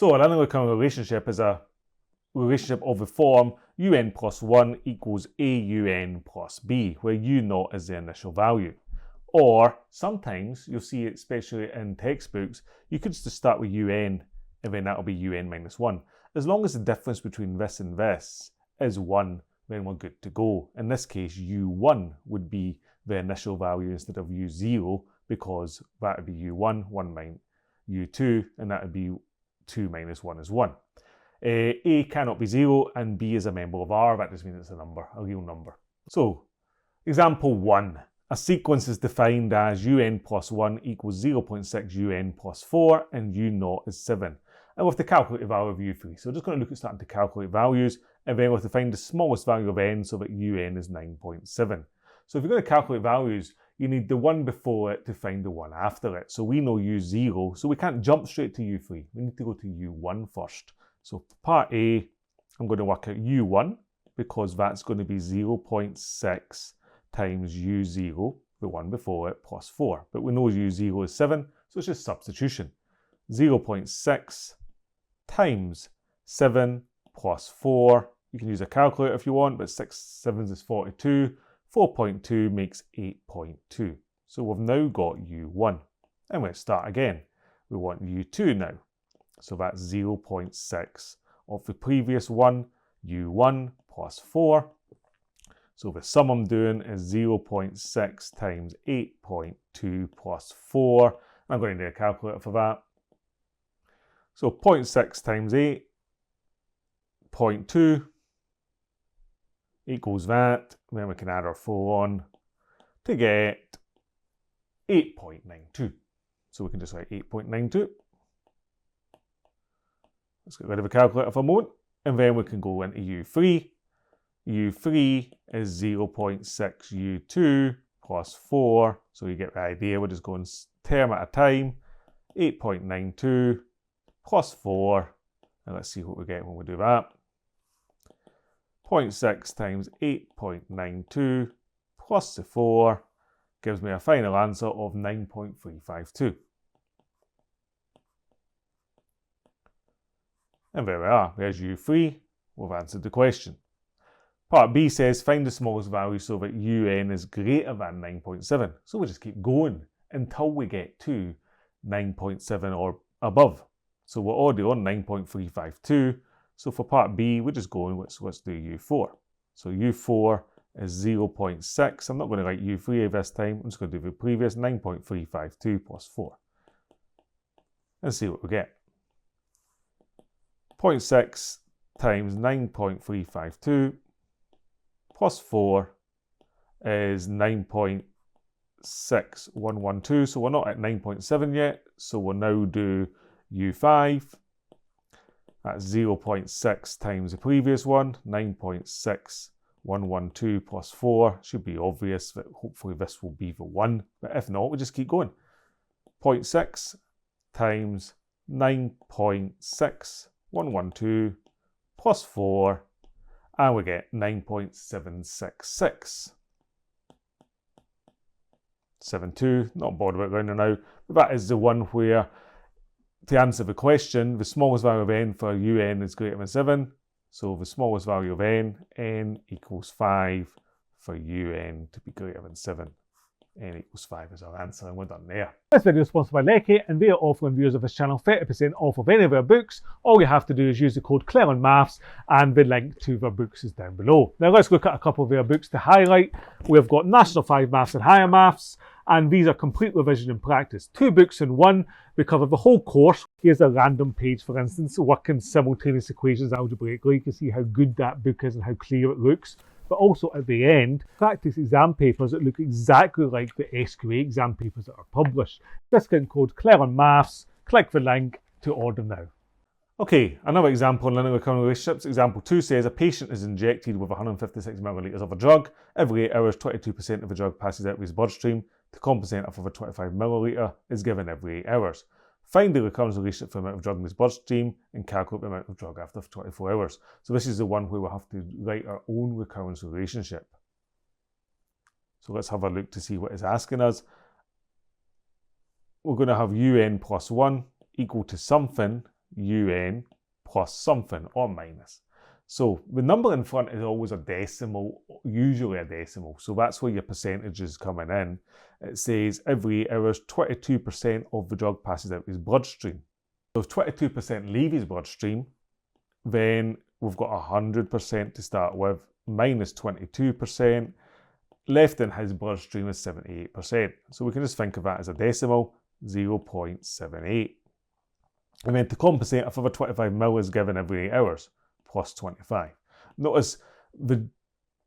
So a linear recurrent relationship is a relationship of the form un plus 1 equals aun plus b, where u0 is the initial value. Or sometimes you'll see it, especially in textbooks, you could just start with un and then that'll be un minus 1. As long as the difference between this and this is 1, then we're good to go. In this case, u1 would be the initial value instead of u0, because that would be u1, 1 minus u2, and that would be 2 minus 1 is 1. A cannot be 0 and B is a member of R. That just means it's a number, a real number. So, example 1. A sequence is defined as un plus 1 equals 0.6 un plus 4 and u0 is 7. And we have to calculate the value of u3. So we're just going to look at starting to calculate values, and then we have to find the smallest value of n so that un is 9.7. So if you're going to calculate values, you need the one before it to find the one after it. So we know u0, so we can't jump straight to u3. We need to go to u1 first. So for part A, I'm going to work out u1 because that's going to be 0.6 times u0, the one before it, plus 4. But we know u0 is 7, so it's just substitution. 0.6 times 7 plus 4. You can use a calculator if you want, but 6 7s is 42. 4.2 makes 8.2. So we've now got u1. And let's start again. We want u2 now. So that's 0.6 of the previous one, u1 plus 4. So the sum I'm doing is 0.6 times 8.2 plus 4. And I'm going to need a calculator for that. So 0.6 times 8, 0.2 equals that. Then we can add our 4 on to get 8.92. So we can just write 8.92. Let's get rid of a calculator for a moment. And then we can go into u3. u3 is 0.6 u2 plus 4. So you get the idea. We're just going term at a time. 8.92 plus 4. And let's see what we get when we do that. 0.6 times 8.92 plus the 4 gives me a final answer of 9.352. And there we are, there's u3, we've answered the question. Part B says find the smallest value so that un is greater than 9.7. So we'll just keep going until we get to 9.7 or above. So we're already on 9.352. So for part B, we're just going, let's do u4. So u4 is 0.6. I'm not going to write u3 this time. I'm just going to do the previous 9.352 plus 4. And see what we get. 0.6 times 9.352 plus 4 is 9.6112. So we're not at 9.7 yet. So we'll now do u5. That's 0.6 times the previous one, 9.6112 plus 4. Should be obvious that hopefully this will be the 1, but if not, we'll just keep going. 0.6 times 9.6112 plus 4, and we get 9.766. 72, not bothered about rounding now, but that is the one where, to answer the question, the smallest value of n for un is greater than 7. So the smallest value of n equals 5 for un to be greater than 7. N equals 5 is our answer, and we're done there. This video is sponsored by Lecky, and they are offering viewers of this channel 30% off of any of their books. All you have to do is use the code Claire on Maths, and the link to their books is down below. Now let's look at a couple of their books to highlight. We've got National 5 Maths and Higher Maths, and these are complete revision and practice. 2 books in one. We cover the whole course. Here's a random page, for instance, working simultaneous equations algebraically. You can see how good that book is and how clear it looks. But also at the end, practice exam papers that look exactly like the SQA exam papers that are published. Discount code Claire on Maths. Click the link to order now. Okay, another example in linear recurrent relationships. Example 2 says a patient is injected with 156 millilitres of a drug. Every 8 hours, 22% of the drug passes out of his bloodstream. To compensate, a further 25 millilitre is given every 8 hours. Find the recurrence relationship for the amount of drug in his bloodstream and calculate the amount of drug after 24 hours. So this is the one where we'll have to write our own recurrence relationship. So let's have a look to see what it's asking us. We're going to have un plus 1 equal to something. un plus something or minus. So the number in front is always a decimal, usually a decimal. So that's where your percentage is coming in. It says every 8 hours, 22% of the drug passes out his bloodstream. So if 22% leave his bloodstream, then we've got 100% to start with, minus 22%. Left in his bloodstream is 78%. So we can just think of that as a decimal, 0.78. And then to compensate, a further 25 ml is given every 8 hours, plus 25. Notice the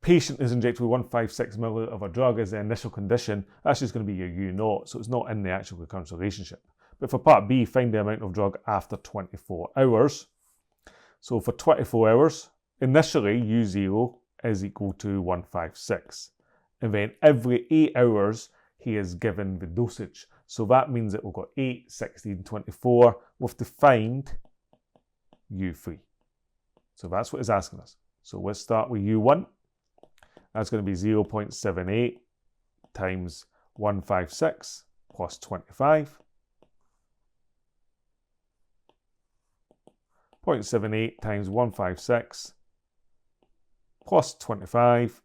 patient is injected with 156 ml of a drug as the initial condition. That's just going to be your U0, so it's not in the actual recurrence relationship. But for part B, find the amount of drug after 24 hours. So for 24 hours, initially U0 is equal to 156. And then every 8 hours, he is given the dosage. So that means that we've got 8, 16, 24. We have to find U3. So that's what it's asking us. So let's start with U1. That's going to be 0.78 times 156 plus 25. 0.78 times 156 plus 25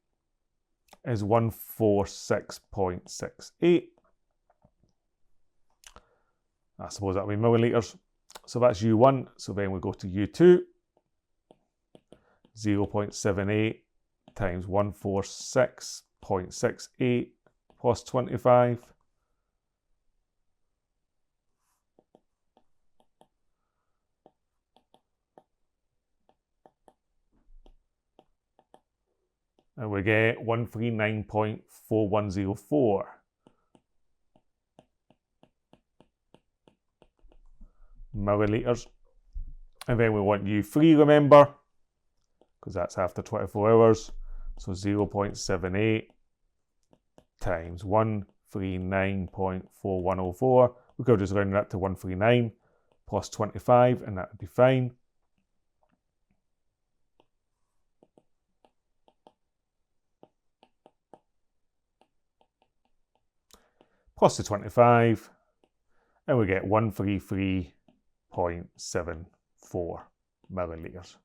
is 146.68. I suppose that'll be millilitres. So that's U1. So then we go to U2. 0.78 times 146.68 plus 25. And we get 139.4104. Millilitres. And then we want U3, remember, because that's after 24 hours. So 0.78 times 139.4104. We could just round that to 139 plus 25, and that would be fine. Plus the 25, and we get 133.74 millilitres.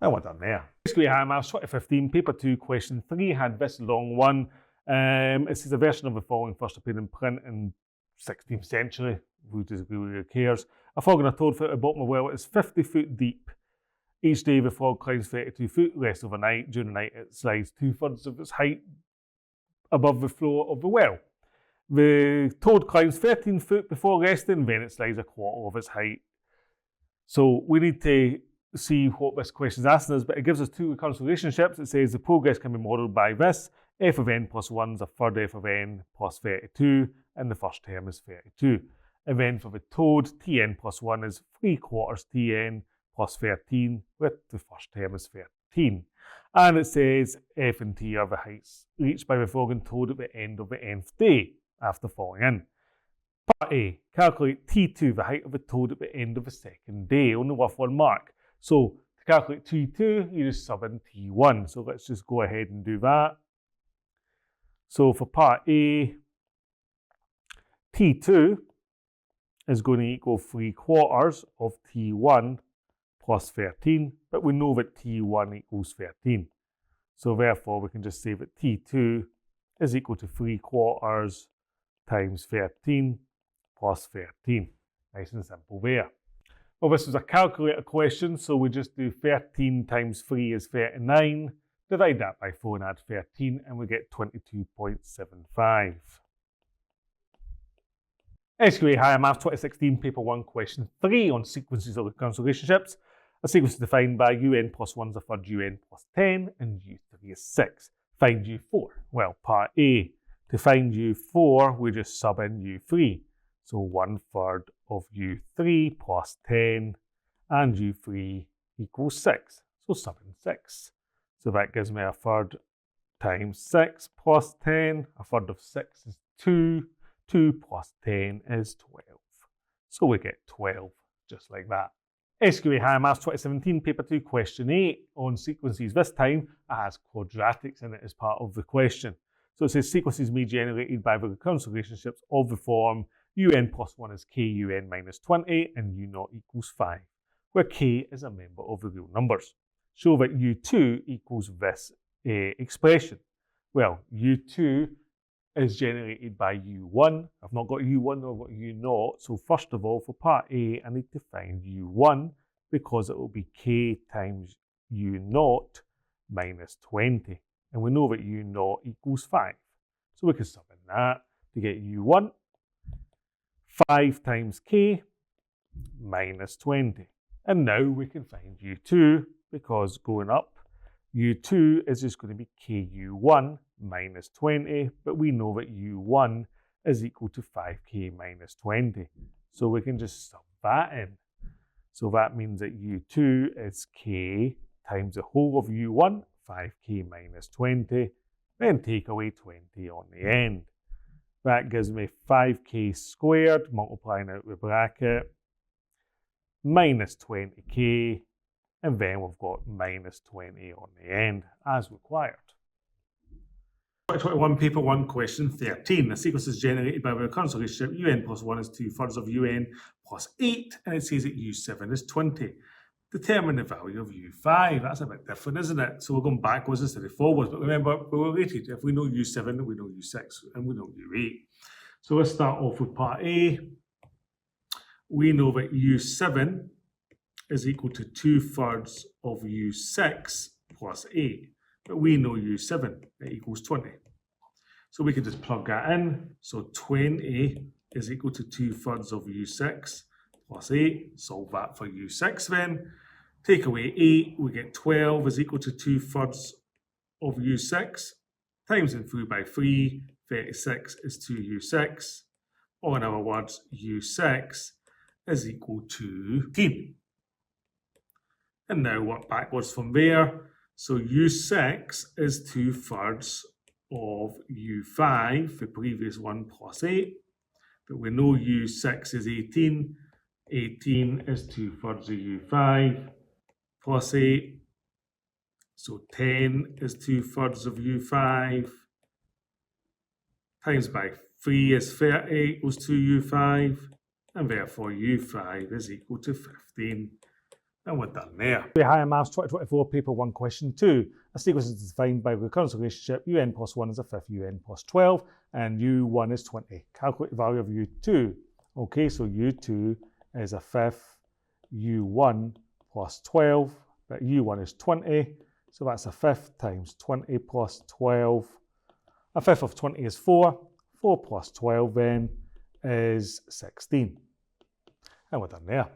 And we're done there. Basically, Maths 2015, paper 2, question 3 had this long one. It says a version of the following first appeared in print in 16th century. Who disagree with who cares? A frog and a toad foot at the bottom of a well is 50 foot deep. Each day the frog climbs 32 foot, rests overnight. During the night it slides 2/3 of its height above the floor of the well. The toad climbs 13 foot before resting, then it slides 1/4 of its height. So we need to see what this question is asking us, but it gives us two recurrence relationships. It says the progress can be modelled by this. F of n plus 1 is a third f of n plus 32, and the first term is 32. And then for the toad, tn plus 1 is 3/4 tn plus 13, with the first term is 13. And it says f and t are the heights reached by the frog and toad at the end of the nth day after falling in. Part A, calculate T2, the height of the toad at the end of the second day, only worth 1 mark. So to calculate T2, you just sub in T1. So let's just go ahead and do that. So for part A, T2 is going to equal 3/4 of T1 plus 13, but we know that T1 equals 13. So therefore we can just say that T2 is equal to 3/4 times 13 plus 13. Nice and simple there. Well, this was a calculator question, so we just do 13 times 3 is 39. Divide that by 4 and add 13, and we get 22.75. SQA Higher Maths 2016, Paper 1, Question 3 on sequences of recurrence relationships. A sequence is defined by un plus 1 is a third, un plus 10, and u3 is 6. Find u4. Well, part A. To find u4, we just sub in u3. So 1/3 of u3 plus 10, and u3 equals 6. So sub in 6. So that gives me 1/3 times 6 plus 10. 1/3 of 6 is 2. 2 plus 10 is 12. So we get 12, just like that. SQA Higher Maths 2017, Paper 2, Question 8 on sequences. This time it has quadratics in it as part of the question. So it says sequences may be generated by the recurrence relationships of the form un plus 1 is kun minus 20, and u0 equals 5, where k is a member of the real numbers. Show that u2 equals this expression. Well, u2 is generated by u1. I've not got u1, I've got u0. So first of all, for part A, I need to find u1 because it will be k times u0 minus 20. And we know that u0 equals 5. So we can sub in that to get u1. 5 times k minus 20. And now we can find u2 because going up, u2 is just going to be ku1 minus 20, but we know that u1 is equal to 5k minus 20. So we can just sub that in. So that means that u2 is k times the whole of u1, 5k minus 20, then take away 20 on the end. That gives me 5k squared, multiplying out the bracket, minus 20k, and then we've got minus 20 on the end, as required. 2021 paper 1 question 13. The sequence is generated by the recurrence relationship un plus 1 is 2/3 of un plus 8, and it says that u7 is 20. Determine the value of u5. That's a bit different, isn't it? So we're going backwards instead of forwards, but remember, we're related. If we know u7, we know u6, and we know u8. So let's start off with part A. We know that u7 is equal to 2/3 of u6 plus 8. But we know u7 equals 20. So we can just plug that in. So 20 is equal to 2/3 of u6 plus 8. Solve that for u6 then. Take away 8, we get 12 is equal to 2/3 of u6. Times it through by 3, 36 is 2u6. Or in other words, u6 is equal to 10. And now work backwards from there. So u6 is 2/3 of u5, the previous one, plus 8. But we know u6 is 18. 18 is 2/3 of u5 plus 8. So 10 is 2/3 of u5. Times by 3 is 30 equals 2u5. And therefore u5 is equal to 15. And we're done there. Higher Maths 2024 paper 1 question 2. A sequence is defined by recurrence relationship un plus 1 is a fifth un plus 12 and u1 is 20. Calculate the value of u2. Okay, so u2 is a fifth u1 plus 12, but u1 is 20. So that's a fifth times 20 plus 12. A fifth of 20 is 4. 4 plus 12 then is 16. And we're done there.